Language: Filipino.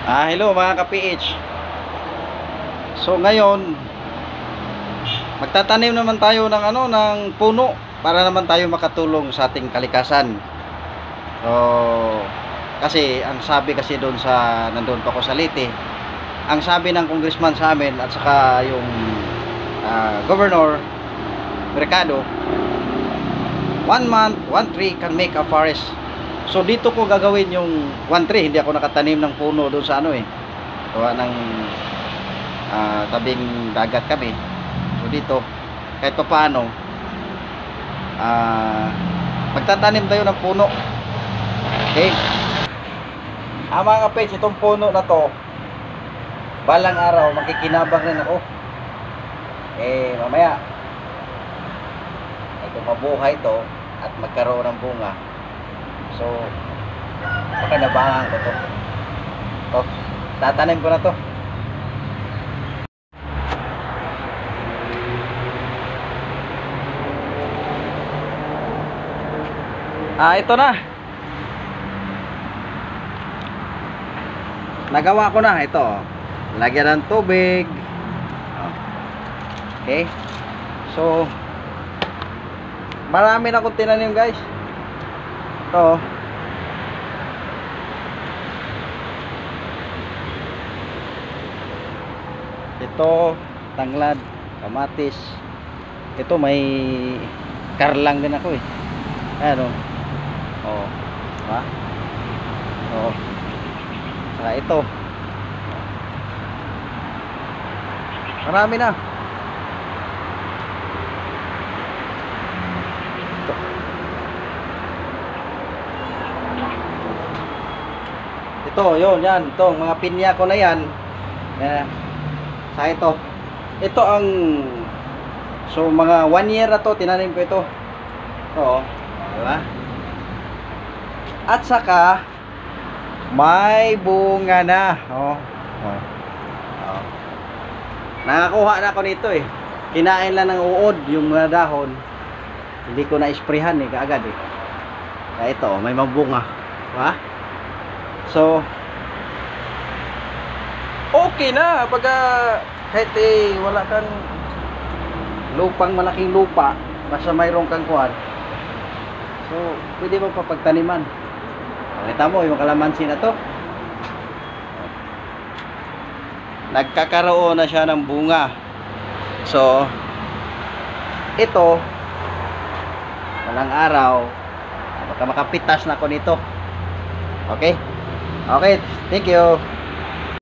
Hello mga ka-PH. So ngayon, magtatanim naman tayo ng ng puno para naman tayo makatulong sa ating kalikasan. So kasi ang sabi kasi doon sa nandoon pa ako sa Leyte, ang sabi ng congressman sa amin at saka yung governor Mercado, 1 month, 1 tree can make a forest. So dito ko gagawin yung 1 tree. Hindi ako nakatanim ng puno doon sa gawa ng tabing dagat kami. So dito kahit pa paano magtatanim tayo ng puno. Okay, mga kapits, itong puno na to balang araw makikinabang rin ako. Mamaya kung mabuhay to at magkaroon ng bunga, so pakinabangan ko to. Tatanim ko na to. Ito na, nagawa ko na ito. Lagyan ng tubig. Okay, so marami na akong tinanim, guys. Ito tanglad, kamatis. Ito may karlang din ako diba? Ito marami na. Ito, yun, yan. Itong mga pinya ko na yan. Sa ito. Ito ang, so mga 1 year na to, tinanim ko ito. Diba? At saka, may bunga na. Nakakuha na ako nito Kinain lang ng uod yung mga dahon. Hindi ko na-sprayhan kaagad ito, may mabunga. Diba? So okay na pagka kahit wala kang malaking lupa, basta mayroon kang kuwan, so pwede mo papagtaniman. Kita mo yung kalamansi na to, nagkakaroon na siya ng bunga. So ito, walang araw baka makapitas na ako nito. Okay, thank you.